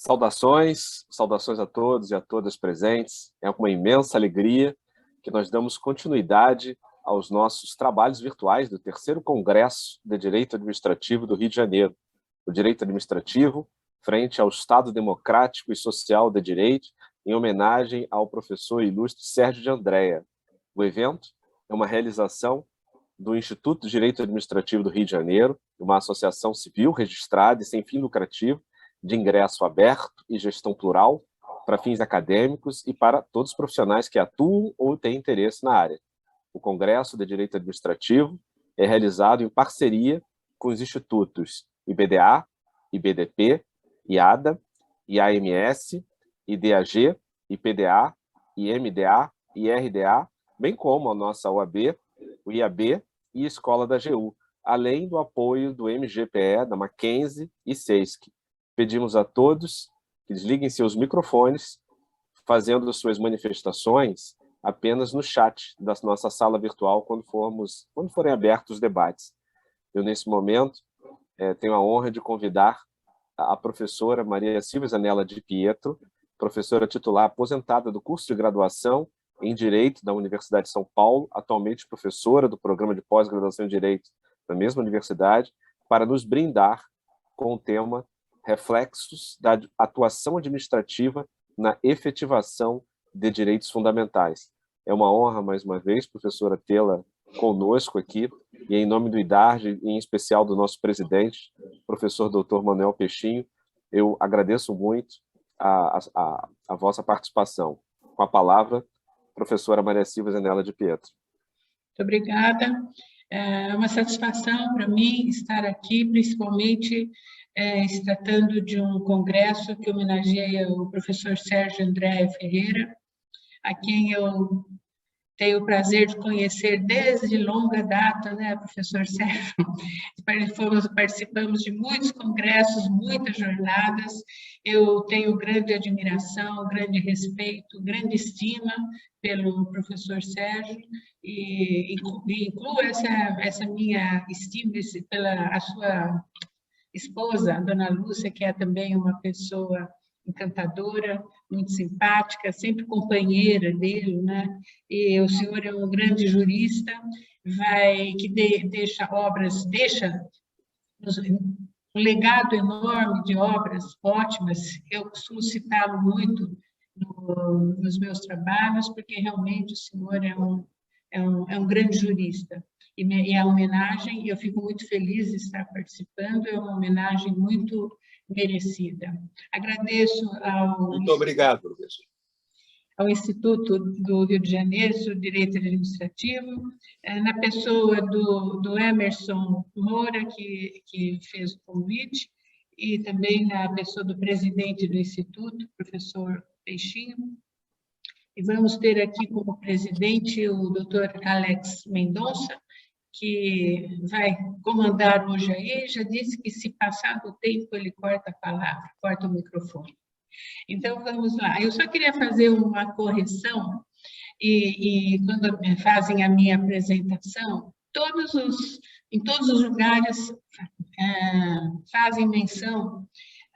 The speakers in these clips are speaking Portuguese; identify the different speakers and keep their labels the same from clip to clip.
Speaker 1: Saudações a todos e a todas presentes. É com uma imensa alegria que nós damos continuidade aos nossos trabalhos virtuais do terceiro Congresso de Direito Administrativo do Rio de Janeiro. O Direito Administrativo, frente ao Estado Democrático e Social de Direito, em homenagem ao professor ilustre Sérgio de Andréa. O evento é uma realização do Instituto de Direito Administrativo do Rio de Janeiro, uma associação civil registrada e sem fim lucrativo, de ingresso aberto e gestão plural para fins acadêmicos e para todos os profissionais que atuam ou têm interesse na área. O Congresso de Direito Administrativo é realizado em parceria com os institutos IBDA, IBDP, IADA, IAMS, IDAG, IPDA, IMDA, IRDA, bem como a nossa OAB, o IAB e a Escola da AGU, além do apoio do MGPE, da Mackenzie e SESC. Pedimos a todos que desliguem seus microfones, fazendo suas manifestações apenas no chat da nossa sala virtual quando forem abertos os debates. Eu, nesse momento, tenho a honra de convidar a professora Maria Silvia Zanella de Pietro, professora titular aposentada do curso de graduação em Direito da Universidade de São Paulo, atualmente professora do programa de pós-graduação em Direito da mesma universidade, para nos brindar com o tema Reflexos da atuação administrativa na efetivação de direitos fundamentais. É uma honra, mais uma vez, professora, tê-la conosco aqui, e em nome do IDARJ, e em especial do nosso presidente, professor Dr. Manuel Peixinho, eu agradeço muito a vossa participação. Com a palavra, professora Maria Silvia Zanella de Pietro.
Speaker 2: Muito obrigada. É uma satisfação para mim estar aqui, principalmente se tratando de um congresso que homenageia o professor Sérgio Andréa Ferreira, a quem eu tenho o prazer de conhecer desde longa data, né, professor Sérgio? Participamos de muitos congressos, muitas jornadas. Eu tenho grande admiração, grande respeito, grande estima pelo professor Sérgio e incluo essa minha estima pela a sua esposa, a dona Lúcia, que é também uma pessoa encantadora, muito simpática, sempre companheira dele, né? E o senhor é um grande jurista, deixa um legado enorme de obras ótimas. Eu costumo citá-lo muito nos meus trabalhos, porque realmente o senhor é um grande jurista. E a homenagem, eu fico muito feliz de estar participando, é uma homenagem muito merecida. Agradeço
Speaker 3: Muito obrigado, professor.
Speaker 2: Ao Instituto do Rio de Janeiro sobre Direito Administrativo, na pessoa do Emerson Moura, que fez o convite, e também na pessoa do presidente do Instituto, professor Peixinho. E vamos ter aqui como presidente o doutor Alex Mendonça, que vai comandar hoje aí, já disse que se passar do tempo ele corta a palavra, corta o microfone. Então, vamos lá. Eu só queria fazer uma correção, e quando fazem a minha apresentação, em todos os lugares fazem menção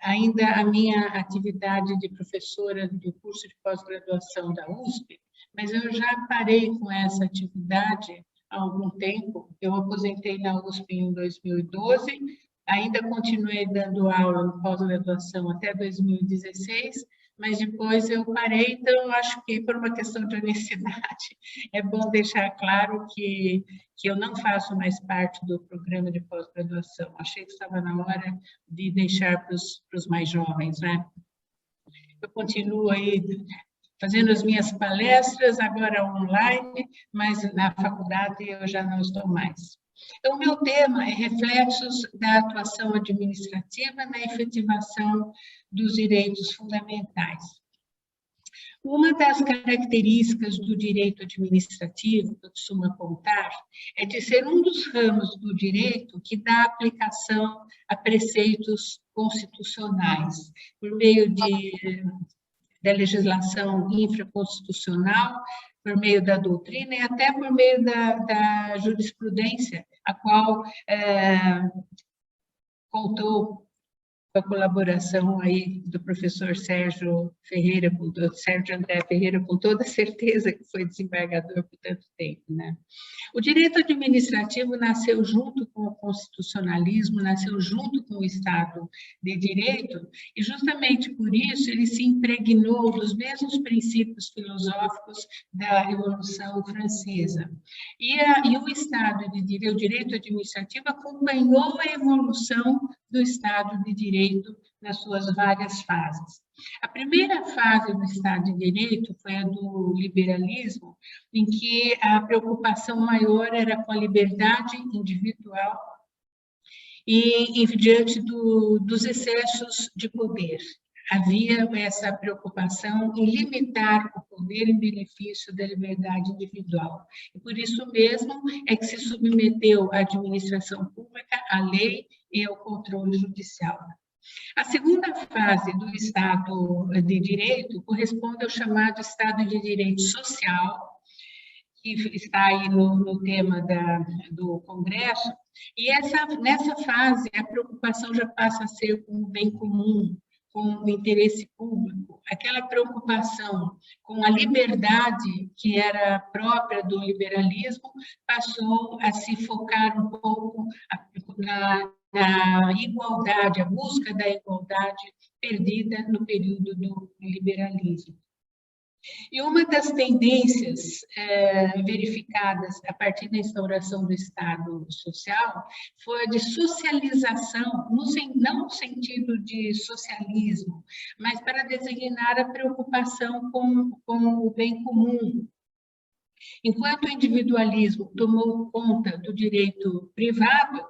Speaker 2: ainda a minha atividade de professora do curso de pós-graduação da USP, mas eu já parei com essa atividade há algum tempo. Eu aposentei na USP em 2012, ainda continuei dando aula no pós-graduação até 2016, mas depois eu parei, então acho que por uma questão de honestidade é bom deixar claro que eu não faço mais parte do programa de pós-graduação. Achei que estava na hora de deixar para os mais jovens, né? Eu continuo aí fazendo as minhas palestras, agora online, mas na faculdade eu já não estou mais. Então, o meu tema é reflexos da atuação administrativa na efetivação dos direitos fundamentais. Uma das características do direito administrativo, que eu costumo apontar, é de ser um dos ramos do direito que dá aplicação a preceitos constitucionais, por meio da legislação infraconstitucional, por meio da doutrina e até por meio da jurisprudência, a qual contou com a colaboração aí do professor Sérgio André Ferreira, com toda certeza que foi desembargador por tanto tempo, né? O direito administrativo nasceu junto com o constitucionalismo, nasceu junto com o Estado de Direito, e justamente por isso ele se impregnou dos mesmos princípios filosóficos da Revolução Francesa. E o Estado de Direito, o direito administrativo, acompanhou a evolução do Estado de Direito nas suas várias fases. A primeira fase do Estado de Direito foi a do liberalismo, em que a preocupação maior era com a liberdade individual e diante dos excessos de poder. Havia essa preocupação em limitar o poder em benefício da liberdade individual. E por isso mesmo é que se submeteu à administração pública, à lei e ao controle judicial. A segunda fase do Estado de Direito corresponde ao chamado Estado de Direito Social, que está aí no tema do Congresso, e nessa fase a preocupação já passa a ser com o bem comum, com o interesse público, aquela preocupação com a liberdade que era própria do liberalismo passou a se focar um pouco na igualdade, a busca da igualdade perdida no período do liberalismo. E uma das tendências verificadas a partir da instauração do Estado Social foi a de socialização, não no sentido de socialismo, mas para designar a preocupação com o bem comum. Enquanto o individualismo tomou conta do direito privado,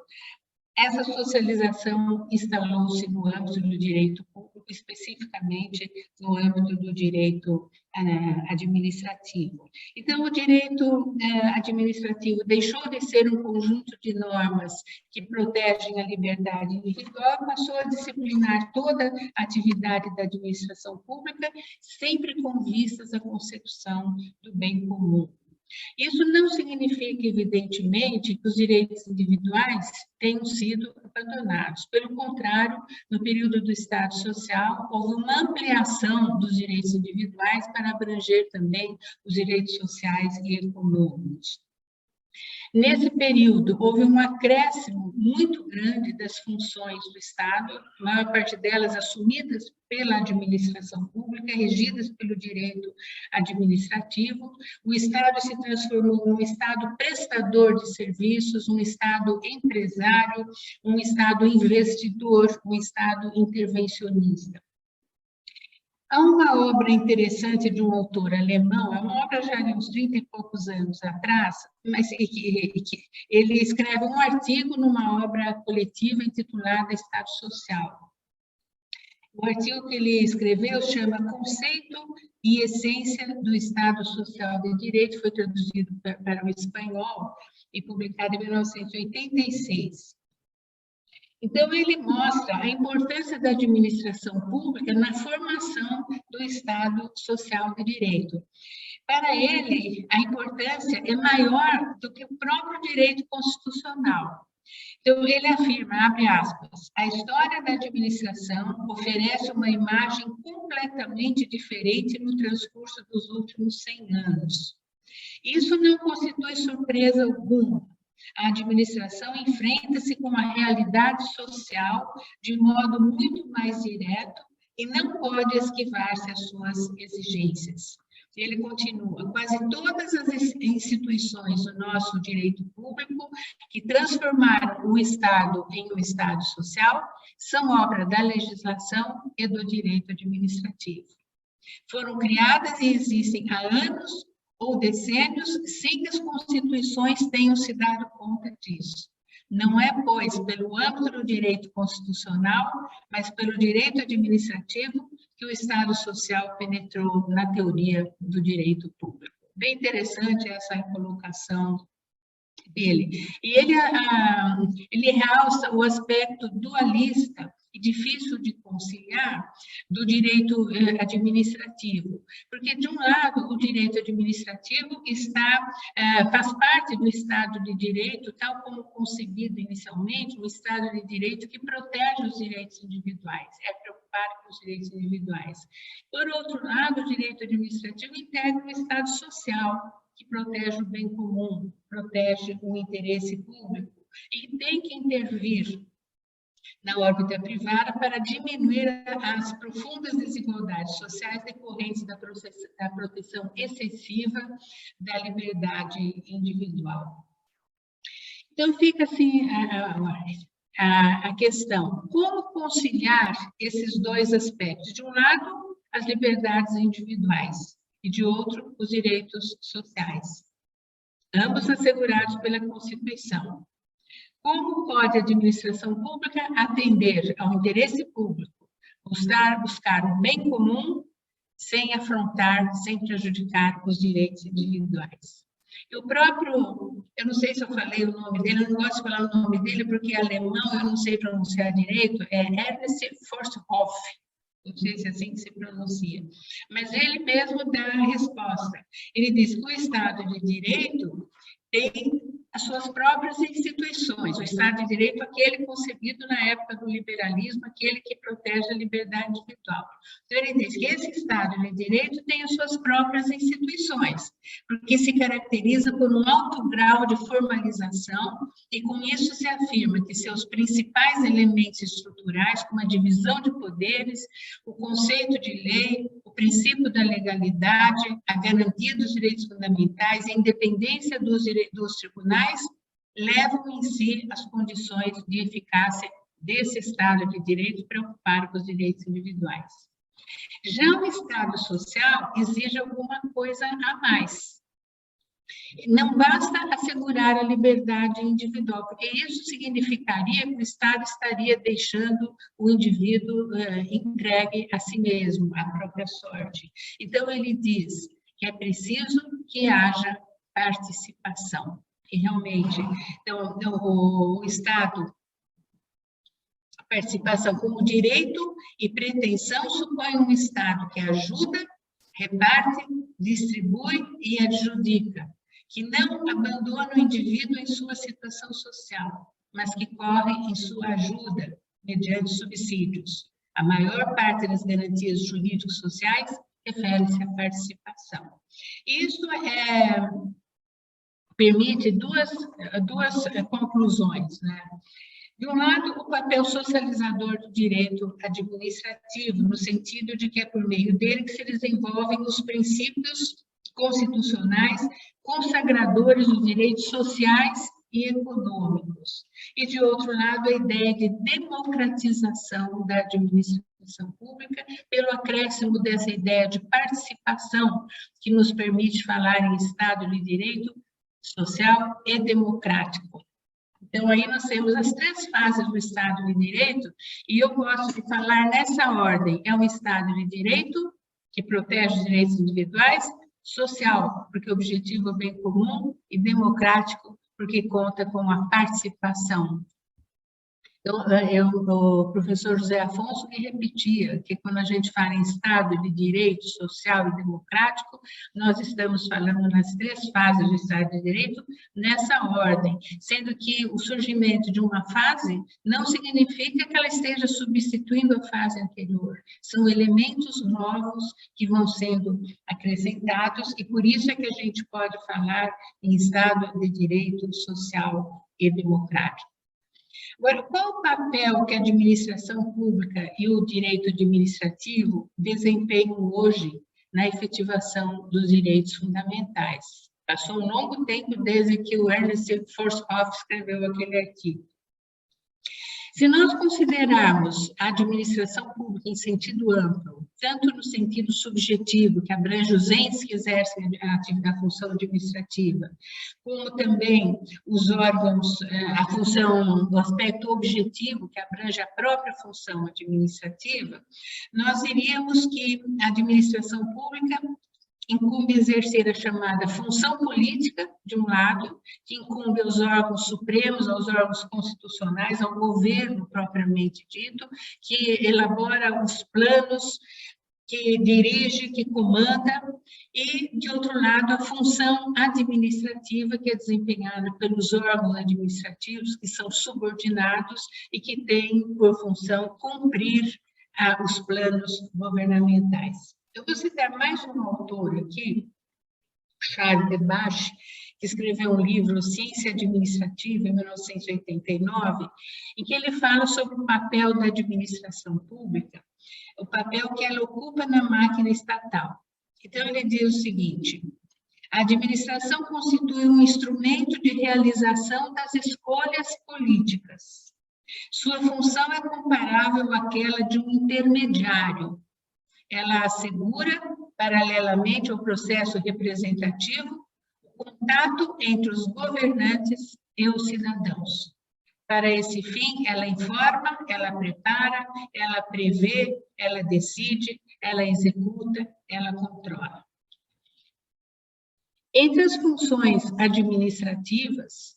Speaker 2: essa socialização instalou-se no âmbito do direito público, especificamente no âmbito do direito administrativo. Então, o direito administrativo deixou de ser um conjunto de normas que protegem a liberdade individual, passou a disciplinar toda a atividade da administração pública, sempre com vistas à consecução do bem comum. Isso não significa, evidentemente, que os direitos individuais tenham sido abandonados. Pelo contrário, no período do Estado Social, houve uma ampliação dos direitos individuais para abranger também os direitos sociais e econômicos. Nesse período, houve um acréscimo muito grande das funções do Estado, a maior parte delas assumidas pela administração pública, regidas pelo direito administrativo. O Estado se transformou num Estado prestador de serviços, um Estado empresário, um Estado investidor, um Estado intervencionista. Há uma obra interessante de um autor alemão, é uma obra já de uns 30 e poucos anos atrás, mas ele escreve um artigo numa obra coletiva intitulada Estado Social. O artigo que ele escreveu chama Conceito e Essência do Estado Social de Direito, foi traduzido para o espanhol e publicado em 1986. Então, ele mostra a importância da administração pública na formação do Estado Social de Direito. Para ele, a importância é maior do que o próprio direito constitucional. Então, ele afirma, abre aspas, a história da administração oferece uma imagem completamente diferente no transcurso dos últimos 100 anos. Isso não constitui surpresa alguma. A administração enfrenta-se com a realidade social de modo muito mais direto e não pode esquivar-se às suas exigências. Ele continua, quase todas as instituições do nosso direito público que transformaram o Estado em um Estado social são obra da legislação e do direito administrativo. Foram criadas e existem há anos ou decênios sem que as constituições tenham se dado conta disso. Não é, pois, pelo âmbito do direito constitucional, mas pelo direito administrativo que o Estado Social penetrou na teoria do direito público. Bem interessante essa colocação dele. E ele realça o aspecto dualista e difícil de conciliar do direito administrativo, porque, de um lado, o direito administrativo faz parte do Estado de Direito, tal como concebido inicialmente, um Estado de Direito que protege os direitos individuais, é preocupado com os direitos individuais. Por outro lado, o direito administrativo integra o Estado social, que protege o bem comum, protege o interesse público, e tem que intervir na órbita privada para diminuir as profundas desigualdades sociais decorrentes da proteção excessiva da liberdade individual. Então, fica assim a questão: como conciliar esses dois aspectos? De um lado, as liberdades individuais, e de outro, os direitos sociais, ambos assegurados pela Constituição. Como pode a administração pública atender ao interesse público, buscar o bem comum, sem afrontar, sem prejudicar os direitos individuais? Eu não sei se eu falei o nome dele, eu não gosto de falar o nome dele porque é alemão, eu não sei pronunciar direito, é Ernst Forsthoff, não sei se é assim que se pronuncia, mas ele mesmo dá a resposta. Ele diz que o Estado de Direito tem as suas próprias instituições, o Estado de Direito, aquele concebido na época do liberalismo, aquele que protege a liberdade individual. Então, ele diz que esse Estado de Direito tem as suas próprias instituições, porque se caracteriza por um alto grau de formalização, e com isso se afirma que seus principais elementos estruturais, como a divisão de poderes, o conceito de lei, o princípio da legalidade, a garantia dos direitos fundamentais e a independência dos tribunais, levam em si as condições de eficácia desse Estado de Direito preocupado com os direitos individuais. Já o Estado social exige alguma coisa a mais. Não basta assegurar a liberdade individual, porque isso significaria que o Estado estaria deixando o indivíduo entregue a si mesmo, à própria sorte. Então, ele diz que é preciso que haja participação. E realmente, então, o Estado, a participação como direito e pretensão supõe um Estado que ajuda, reparte, distribui e adjudica, que não abandona o indivíduo em sua situação social, mas que corre em sua ajuda, mediante subsídios. A maior parte das garantias jurídicos sociais refere-se à participação. Isso permite duas conclusões, né? De um lado, o papel socializador do direito administrativo, no sentido de que é por meio dele que se desenvolvem os princípios constitucionais consagradores dos direitos sociais e econômicos. E, de outro lado, a ideia de democratização da administração pública, pelo acréscimo dessa ideia de participação, que nos permite falar em Estado de Direito social e democrático. Então, aí nós temos as três fases do Estado de Direito, e eu gosto de falar nessa ordem: é um Estado de Direito, que protege os direitos individuais, social, porque o objetivo é o bem comum, e democrático, porque conta com a participação. Então, o professor José Afonso me repetia que quando a gente fala em Estado de Direito social e democrático, nós estamos falando nas três fases do Estado de Direito nessa ordem, sendo que o surgimento de uma fase não significa que ela esteja substituindo a fase anterior. São elementos novos que vão sendo acrescentados e por isso é que a gente pode falar em Estado de Direito social e democrático. Agora, qual o papel que a administração pública e o direito administrativo desempenham hoje na efetivação dos direitos fundamentais? Passou um longo tempo desde que o Ernst Forsthoff escreveu aquele artigo. Se nós considerarmos a administração pública em sentido amplo, tanto no sentido subjetivo, que abrange os entes que exercem a função administrativa, como também os órgãos, a função, o aspecto objetivo, que abrange a própria função administrativa, nós diríamos que a administração pública incumbe exercer a chamada função política, de um lado, que incumbe aos órgãos supremos, aos órgãos constitucionais, ao governo propriamente dito, que elabora os planos, que dirige, que comanda, e, de outro lado, a função administrativa, que é desempenhada pelos órgãos administrativos, que são subordinados e que têm por função cumprir os planos governamentais. Eu vou citar mais um autor aqui, Charles Debach, que escreveu um livro, Ciência Administrativa, em 1989, em que ele fala sobre o papel da administração pública, o papel que ela ocupa na máquina estatal. Então, ele diz o seguinte: a administração constitui um instrumento de realização das escolhas políticas. Sua função é comparável àquela de um intermediário. Ela assegura, paralelamente ao processo representativo, o contato entre os governantes e os cidadãos. Para esse fim, ela informa, ela prepara, ela prevê, ela decide, ela executa, ela controla. Entre as funções administrativas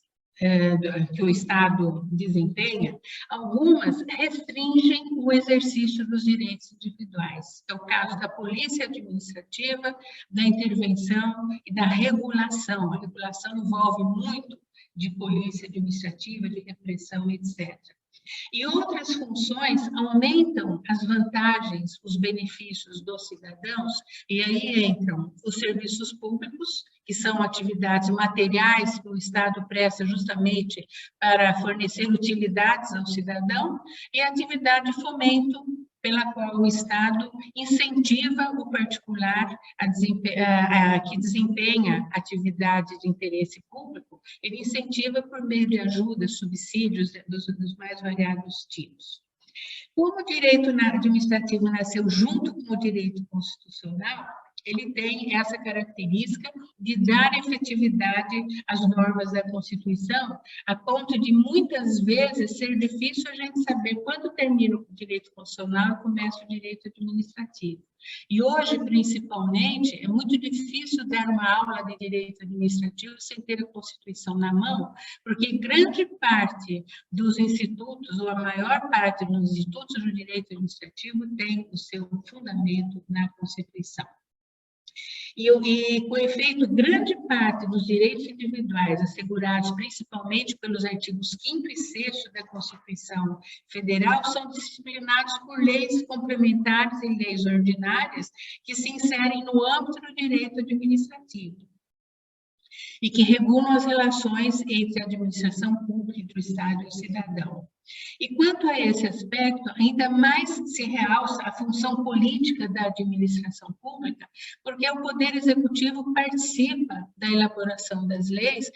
Speaker 2: que o Estado desempenha, algumas restringem o exercício dos direitos individuais. É o caso da polícia administrativa, da intervenção e da regulação. A regulação envolve muito de polícia administrativa, de repressão, etc. E outras funções aumentam as vantagens, os benefícios dos cidadãos, e aí entram os serviços públicos, que são atividades materiais que o Estado presta justamente para fornecer utilidades ao cidadão, e a atividade de fomento, pela qual o Estado incentiva o particular que desempenha atividade de interesse público, ele incentiva por meio de ajudas, subsídios dos mais variados tipos. Como o direito administrativo nasceu junto com o direito constitucional, ele tem essa característica de dar efetividade às normas da Constituição, a ponto de, muitas vezes, ser difícil a gente saber quando termina o direito constitucional e começa o direito administrativo. E hoje, principalmente, é muito difícil dar uma aula de direito administrativo sem ter a Constituição na mão, porque grande parte dos institutos, ou a maior parte dos institutos do direito administrativo, tem o seu fundamento na Constituição. E, com efeito, grande parte dos direitos individuais assegurados principalmente pelos artigos 5º e 6º da Constituição Federal são disciplinados por leis complementares e leis ordinárias que se inserem no âmbito do direito administrativo e que regulam as relações entre a administração pública, entre o Estado e o cidadão. E quanto a esse aspecto, ainda mais se realça a função política da administração pública, porque o Poder Executivo participa da elaboração das leis.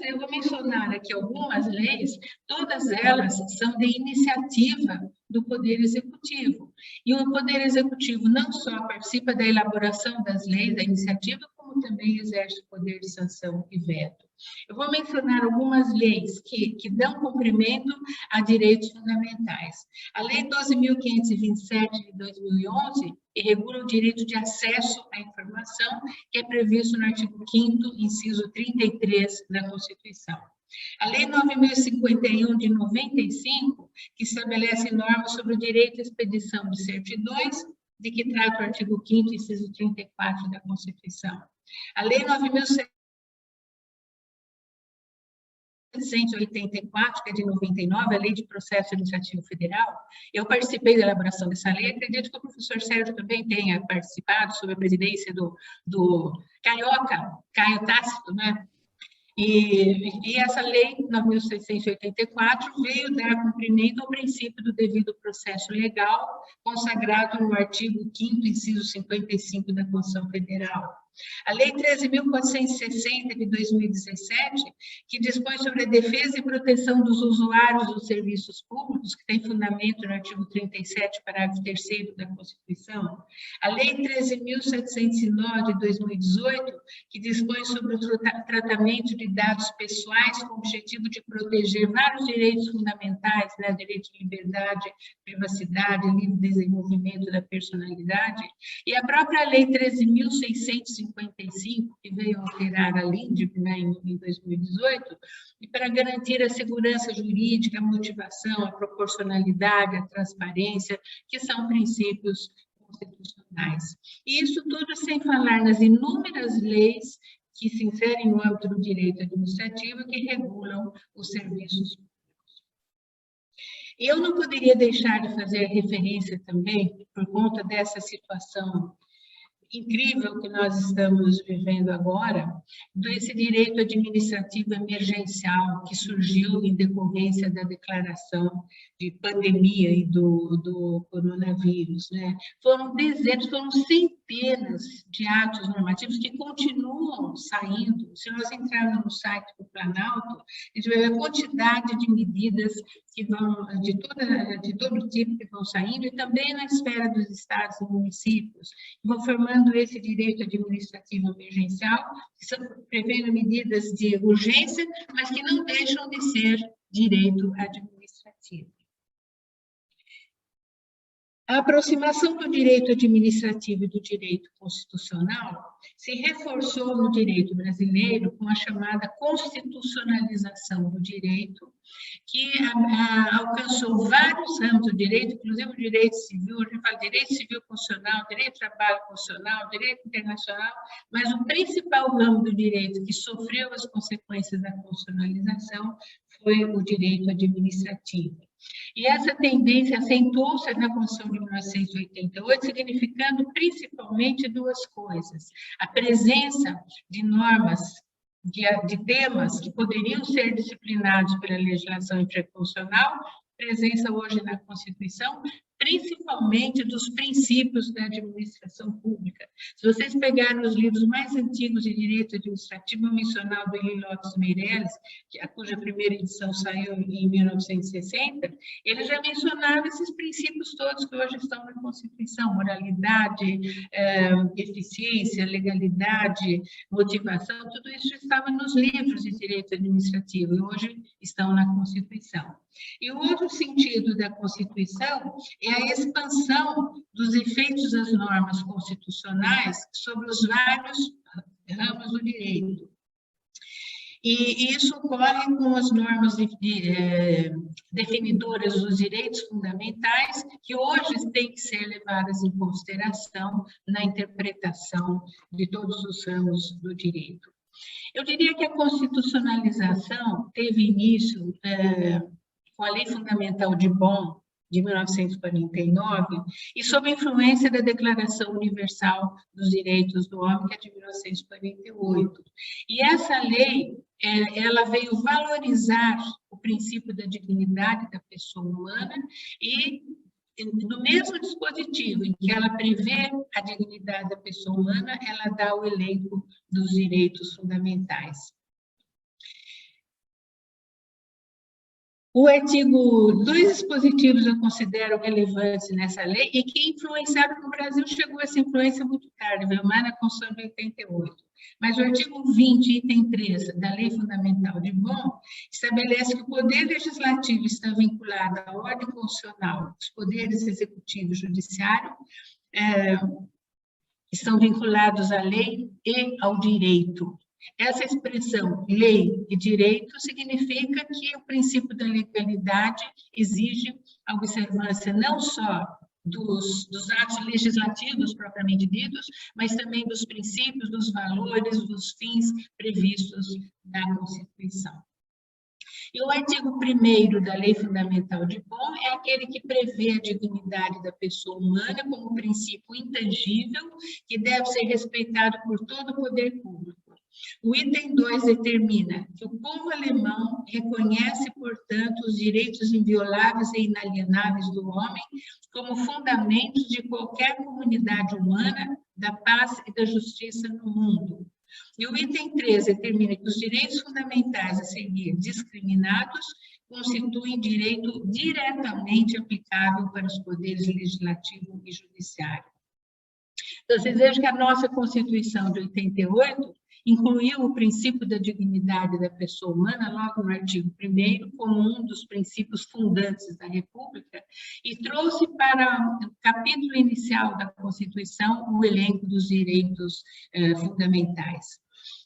Speaker 2: Eu vou mencionar aqui algumas leis, todas elas são de iniciativa do Poder Executivo. E o Poder Executivo não só participa da elaboração das leis, da iniciativa, como também exerce o poder de sanção e veto. Eu vou mencionar algumas leis que dão cumprimento a direitos fundamentais. A Lei 12.527 de 2011 regula o direito de acesso à informação, que é previsto no artigo 5º, inciso 33 da Constituição. A Lei 9.051 de 95, que estabelece normas sobre o direito à expedição de certidões, de que trata o artigo 5º, inciso 34 da Constituição. A Lei 9.184, que é de 99, a Lei de Processo Administrativo Federal, eu participei da elaboração dessa lei, acredito que o professor Sérgio também tenha participado, sob a presidência do Carioca, Caio Tácito, né? E essa lei 9.684 veio dar cumprimento ao princípio do devido processo legal, consagrado no artigo 5º, inciso 55 da Constituição Federal. A Lei 13.460, de 2017, que dispõe sobre a defesa e proteção dos usuários dos serviços públicos, que tem fundamento no artigo 37, parágrafo 3º da Constituição. A Lei 13.709, de 2018, que dispõe sobre o tratamento de dados pessoais com o objetivo de proteger vários direitos fundamentais, né? Direito de liberdade, privacidade, livre desenvolvimento da personalidade. E a própria Lei 13.655, que veio alterar a LINDB, né, em 2018, e para garantir a segurança jurídica, a motivação, a proporcionalidade, a transparência, que são princípios constitucionais. E isso tudo sem falar nas inúmeras leis que se inserem no âmbito do direito administrativo e que regulam os serviços públicos. Eu não poderia deixar de fazer referência também, por conta dessa situação incrível que nós estamos vivendo agora, desse direito administrativo emergencial que surgiu em decorrência da declaração de pandemia e do coronavírus, né? Foram dezenas, foram centenas de atos normativos que continuam saindo. Se nós entrarmos no site do Planalto, a gente vai ver a quantidade de medidas que vão, de todo tipo que vão saindo, e também na esfera dos estados e municípios, que vão formando esse direito administrativo emergencial, que são prevendo medidas de urgência, mas que não deixam de ser direito administrativo. A aproximação do direito administrativo e do direito constitucional se reforçou no direito brasileiro com a chamada constitucionalização do direito, que alcançou vários ramos do direito, inclusive o direito civil, a gente fala direito civil constitucional, direito de trabalho constitucional, direito internacional, mas o principal ramo do direito que sofreu as consequências da constitucionalização foi o direito administrativo. E essa tendência acentuou-se na Constituição de 1988, significando principalmente duas coisas: a presença de normas, de temas que poderiam ser disciplinados pela legislação infraconstitucional, presença hoje na Constituição, principalmente dos princípios da administração pública. Se vocês pegarem os livros mais antigos de direito administrativo, eu mencionar o do Eli Lopes Meirelles, cuja primeira edição saiu em 1960, ele já mencionava esses princípios todos que hoje estão na Constituição: moralidade, eficiência, legalidade, motivação, tudo isso estava nos livros de direito administrativo e hoje estão na Constituição. E o outro sentido da Constituição é a expansão dos efeitos das normas constitucionais sobre os vários ramos do direito. E isso ocorre com as normas definidoras dos direitos fundamentais, que hoje têm que ser levadas em consideração na interpretação de todos os ramos do direito. Eu diria que a constitucionalização teve início com a Lei Fundamental de Bonn, de 1949, e sob a influência da Declaração Universal dos Direitos do Homem, que é de 1948. E essa lei, ela veio valorizar o princípio da dignidade da pessoa humana e, no mesmo dispositivo em que ela prevê a dignidade da pessoa humana, ela dá o elenco dos direitos fundamentais. O artigo, dois dispositivos eu considero relevantes nessa lei e que influenciaram no Brasil, chegou essa influência muito tarde, veio mais na Constituição de 88. Mas o artigo 20, item 3 da Lei Fundamental de Bonn, estabelece que o Poder Legislativo está vinculado à ordem constitucional, os poderes executivo e judiciário estão vinculados à lei e ao direito. Essa expressão lei e direito significa que o princípio da legalidade exige a observância não só dos atos legislativos propriamente ditos, mas também dos princípios, dos valores, dos fins previstos na Constituição. E o artigo 1º da Lei Fundamental de Bonn é aquele que prevê a dignidade da pessoa humana como princípio intangível que deve ser respeitado por todo o poder público. O item 2 determina que o povo alemão reconhece, portanto, os direitos invioláveis e inalienáveis do homem como fundamentos de qualquer comunidade humana, da paz e da justiça no mundo. E o item 3 determina que os direitos fundamentais a seguir discriminados constituem direito diretamente aplicável para os poderes legislativo e judiciário. Então, vocês vejam que a nossa Constituição de 88 incluiu o princípio da dignidade da pessoa humana, logo no artigo 1º, como um dos princípios fundantes da República, e trouxe para o capítulo inicial da Constituição o elenco dos direitos fundamentais.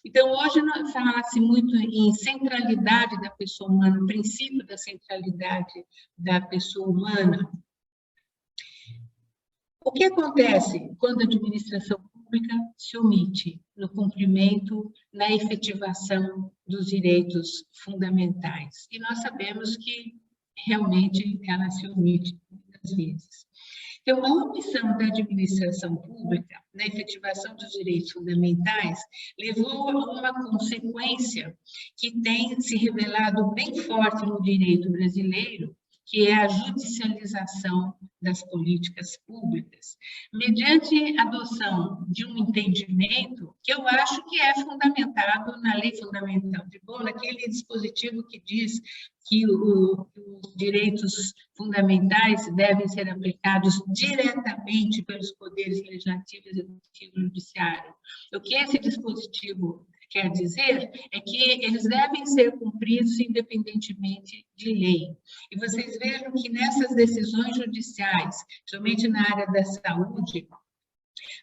Speaker 2: Então, hoje fala-se muito em centralidade da pessoa humana, o princípio da centralidade da pessoa humana. O que acontece quando a administração pública se omite no cumprimento, na efetivação dos direitos fundamentais? E nós sabemos que realmente ela se omite muitas vezes. Então, a omissão da administração pública na efetivação dos direitos fundamentais levou a uma consequência que tem se revelado bem forte no direito brasileiro, que é a judicialização das políticas públicas, mediante a adoção de um entendimento que eu acho que é fundamentado na Lei Fundamental de Bonn, naquele dispositivo que diz que os direitos fundamentais devem ser aplicados diretamente pelos poderes legislativo, executivo e judiciário. O que esse dispositivo quer dizer é que eles devem ser cumpridos independentemente de lei. E vocês vejam que nessas decisões judiciais, somente na área da saúde,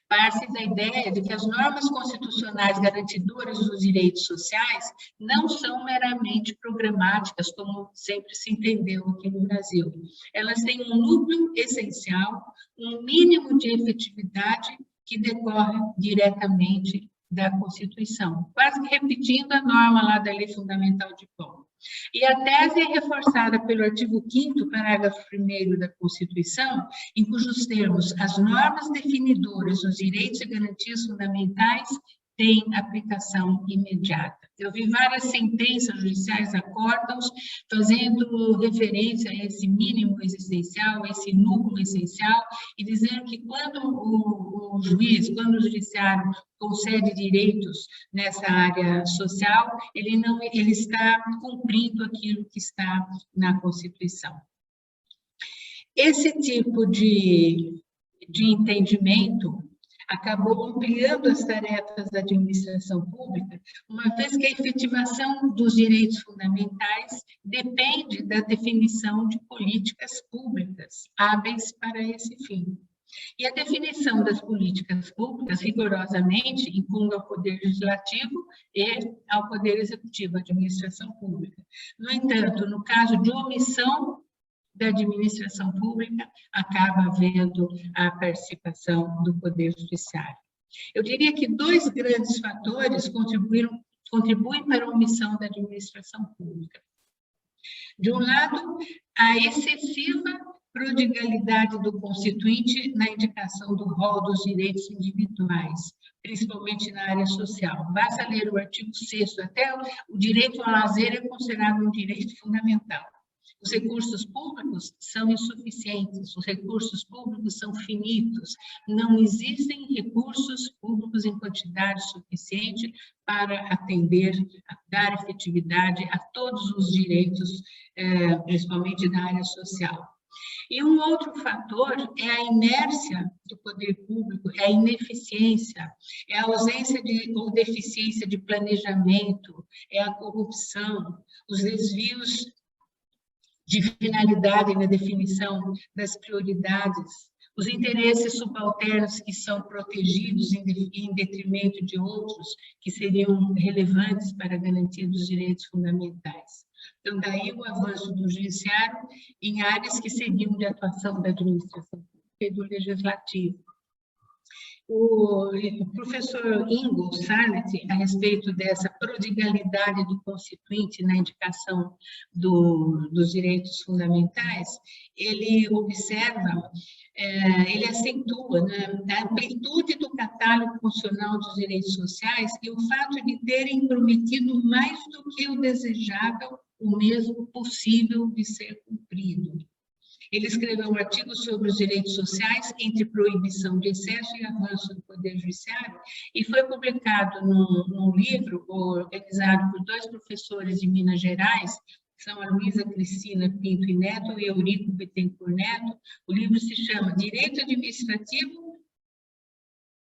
Speaker 2: parte da ideia de que as normas constitucionais garantidoras dos direitos sociais não são meramente programáticas, como sempre se entendeu aqui no Brasil. Elas têm um núcleo essencial, um mínimo de efetividade que decorre diretamente da Constituição, quase que repetindo a norma lá da Lei Fundamental de Bonn. E a tese é reforçada pelo artigo 5º, parágrafo 1º da Constituição, em cujos termos as normas definidoras dos direitos e garantias fundamentais têm aplicação imediata. Eu vi várias sentenças judiciais, acórdãos, fazendo referência a esse mínimo existencial, a esse núcleo essencial, e dizendo que quando o juiz, quando o judiciário concede direitos nessa área social, ele está cumprindo aquilo que está na Constituição. Esse tipo de entendimento acabou ampliando as tarefas da administração pública, uma vez que a efetivação dos direitos fundamentais depende da definição de políticas públicas hábeis para esse fim. E a definição das políticas públicas, rigorosamente, incumbe ao Poder Legislativo e ao Poder Executivo, à administração pública. No entanto, no caso de omissão da administração pública, acaba havendo a participação do Poder Judiciário. Eu diria que dois grandes fatores contribuem para a omissão da administração pública. De um lado, a excessiva prodigalidade do Constituinte na indicação do rol dos direitos individuais, principalmente na área social. Basta ler o artigo 6º, até o direito ao lazer é considerado um direito fundamental. Os recursos públicos são insuficientes, os recursos públicos são finitos, não existem recursos públicos em quantidade suficiente para atender, dar efetividade a todos os direitos, principalmente na área social. E um outro fator é a inércia do poder público, é a ineficiência, é a ausência ou deficiência de planejamento, é a corrupção, os desvios de finalidade na definição das prioridades, os interesses subalternos que são protegidos em detrimento de outros que seriam relevantes para a garantia dos direitos fundamentais. Então, daí o avanço do judiciário em áreas que seriam de atuação da administração pública e do legislativo. O professor Ingo Sarnet, a respeito dessa prodigalidade do Constituinte na indicação dos direitos fundamentais, ele observa, ele acentua, né, a amplitude do catálogo constitucional dos direitos sociais e o fato de terem prometido mais do que o desejável, o mesmo possível de ser cumprido. Ele escreveu um artigo sobre os direitos sociais, entre proibição de excesso e avanço do Poder Judiciário, e foi publicado num livro organizado por 2 professores de Minas Gerais, que são a Luísa Cristina Pinto e Neto e Eurico Bittencourt Neto. O livro se chama Direito Administrativo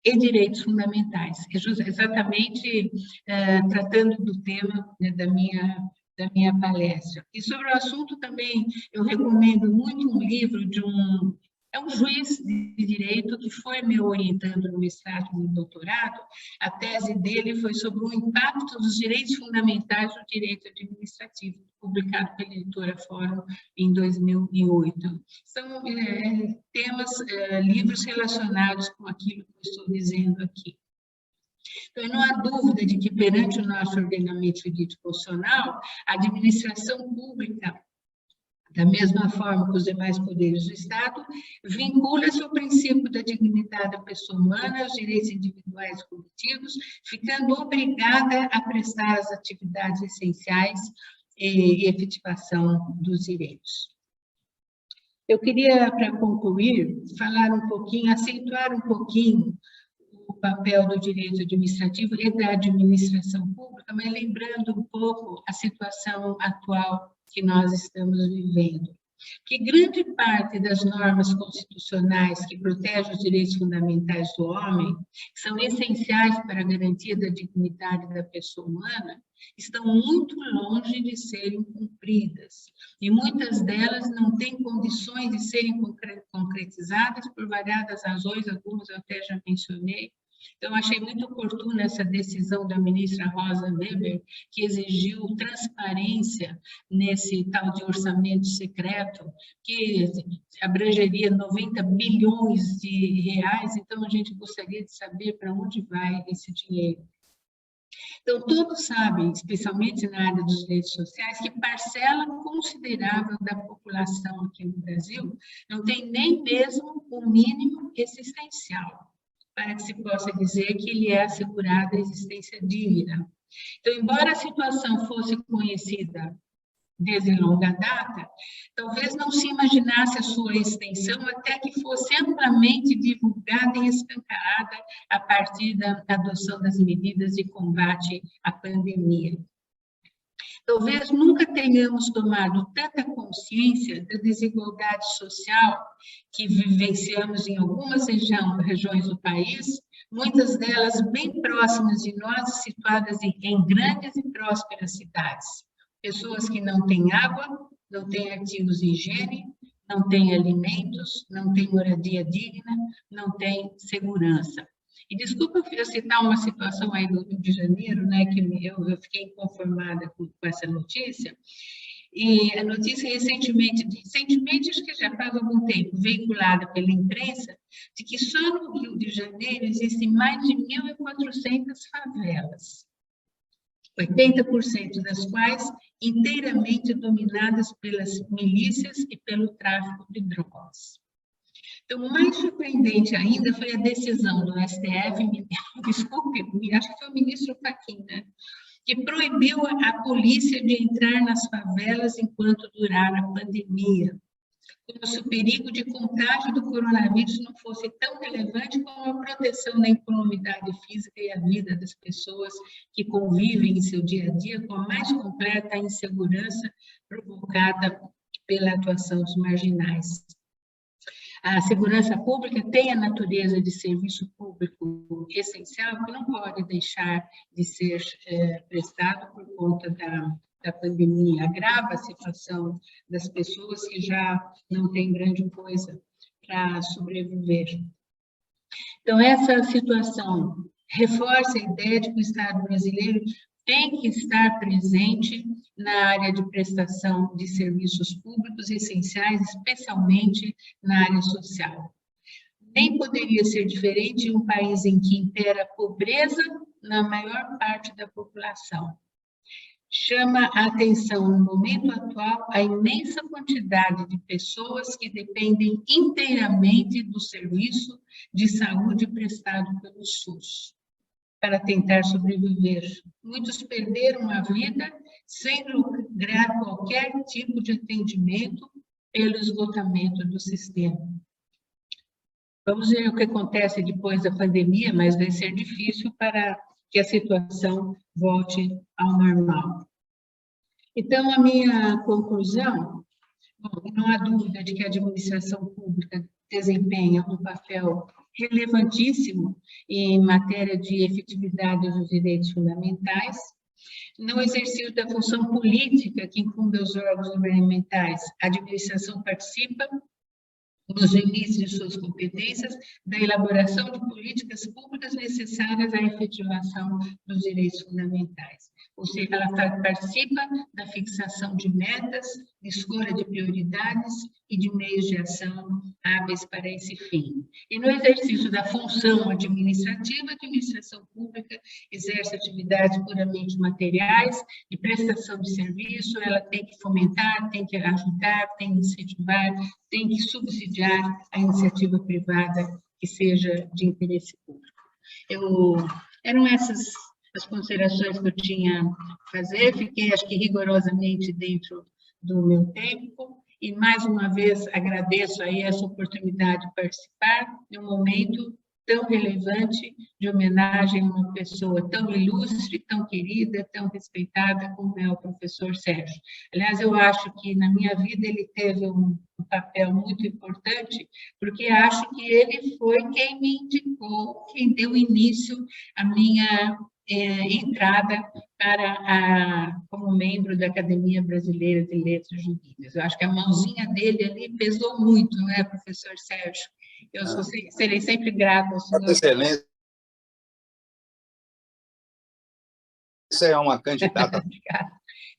Speaker 2: e Direitos Fundamentais, exatamente tratando do tema, né, da minha palestra. E sobre o assunto também, eu recomendo muito um livro de um juiz de direito que foi me orientando no mestrado e no doutorado. A tese dele foi sobre o impacto dos direitos fundamentais no direito administrativo, publicado pela editora Fórum em 2008. São temas, livros relacionados com aquilo que eu estou dizendo aqui. Então, não há dúvida de que, perante o nosso ordenamento jurídico constitucional, a administração pública, da mesma forma que os demais poderes do Estado, vincula-se ao princípio da dignidade da pessoa humana, aos direitos individuais e coletivos, ficando obrigada a prestar as atividades essenciais e efetivação dos direitos. Eu queria, para concluir, falar um pouquinho, acentuar um pouquinho o papel do direito administrativo e da administração pública, mas lembrando um pouco a situação atual que nós estamos vivendo. Que grande parte das normas constitucionais que protegem os direitos fundamentais do homem, que são essenciais para a garantia da dignidade da pessoa humana, estão muito longe de serem cumpridas. E muitas delas não têm condições de serem concretizadas por variadas razões, algumas eu até já mencionei. Então, achei muito oportuna essa decisão da ministra Rosa Weber, que exigiu transparência nesse tal de orçamento secreto, que abrangeria 90 bilhões de reais. Então, a gente gostaria de saber para onde vai esse dinheiro. Então, todos sabem, especialmente na área dos direitos sociais, que parcela considerável da população aqui no Brasil não tem nem mesmo o mínimo existencial, para que se possa dizer que lhe é assegurada a existência digna. Então, embora a situação fosse conhecida desde longa data, talvez não se imaginasse a sua extensão até que fosse amplamente divulgada e escancarada a partir da adoção das medidas de combate à pandemia. Talvez nunca tenhamos tomado tanta consciência da desigualdade social que vivenciamos em algumas regiões do país, muitas delas bem próximas de nós, situadas em grandes e prósperas cidades. Pessoas que não têm água, não têm artigos de higiene, não têm alimentos, não têm moradia digna, não têm segurança. E desculpa eu citar uma situação aí do Rio de Janeiro, né, que eu fiquei inconformada com essa notícia. E a notícia recentemente, acho que já faz algum tempo, veiculada pela imprensa, de que só no Rio de Janeiro existem mais de 1.400 favelas. 80% das quais inteiramente dominadas pelas milícias e pelo tráfico de drogas. Então, o mais surpreendente ainda foi a decisão do STF, desculpe, acho que foi o ministro Fachin, né, que proibiu a polícia de entrar nas favelas enquanto durar a pandemia, como se o perigo de contágio do coronavírus não fosse tão relevante como a proteção da incolumidade física e a vida das pessoas que convivem em seu dia a dia com a mais completa insegurança provocada pela atuação dos marginais. A segurança pública tem a natureza de serviço público essencial que não pode deixar de ser prestado por conta da pandemia. Agrava a situação das pessoas que já não têm grande coisa para sobreviver. Então, essa situação reforça a ideia de que o Estado brasileiro tem que estar presente na área de prestação de serviços públicos essenciais, especialmente na área social. Nem poderia ser diferente em um país em que impera a pobreza na maior parte da população. Chama a atenção, no momento atual, a imensa quantidade de pessoas que dependem inteiramente do serviço de saúde prestado pelo SUS para tentar sobreviver. Muitos perderam a vida sem lograr qualquer tipo de atendimento pelo esgotamento do sistema. Vamos ver o que acontece depois da pandemia, mas vai ser difícil para que a situação volte ao normal. Então, a minha conclusão, bom, não há dúvida de que a administração pública desempenha um papel relevantíssimo em matéria de efetividade dos direitos fundamentais. No exercício da função política que incumbe aos órgãos governamentais, a administração participa, nos limites de suas competências, da elaboração de políticas públicas necessárias à efetivação dos direitos fundamentais. Ou seja, ela participa da fixação de metas, de escolha de prioridades e de meios de ação hábeis para esse fim. E no exercício da função administrativa, a administração pública exerce atividades puramente materiais, de prestação de serviço, ela tem que fomentar, tem que ajudar, tem que incentivar, tem que subsidiar a iniciativa privada que seja de interesse público. Eram essas as considerações que eu tinha a fazer, fiquei, acho que, rigorosamente dentro do meu tempo, e, mais uma vez, agradeço aí essa oportunidade de participar de um momento tão relevante de homenagem a uma pessoa tão ilustre, tão querida, tão respeitada como é o professor Sérgio. Aliás, eu acho que na minha vida ele teve um papel muito importante, porque acho que ele foi quem me indicou, quem deu início à minha entrada como membro da Academia Brasileira de Letras Jurídicas. Eu acho que a mãozinha dele ali pesou muito, não é, professor Sérgio? Eu serei sempre grata ao senhor.
Speaker 3: Excelência, você é uma candidata.
Speaker 2: Obrigada.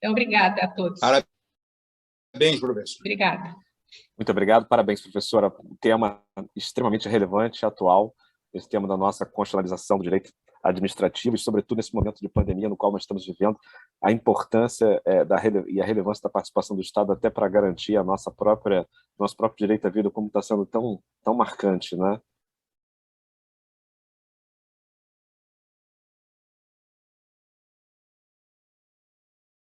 Speaker 2: Obrigada a todos.
Speaker 3: Parabéns, professor.
Speaker 2: Obrigada.
Speaker 1: Muito obrigado, parabéns, professora. Um tema extremamente relevante e atual, esse tema da nossa constitucionalização do direito administrativo, e sobretudo nesse momento de pandemia no qual nós estamos vivendo, a importância e a relevância da participação do Estado até para garantir nosso próprio direito à vida, como está sendo tão marcante, né?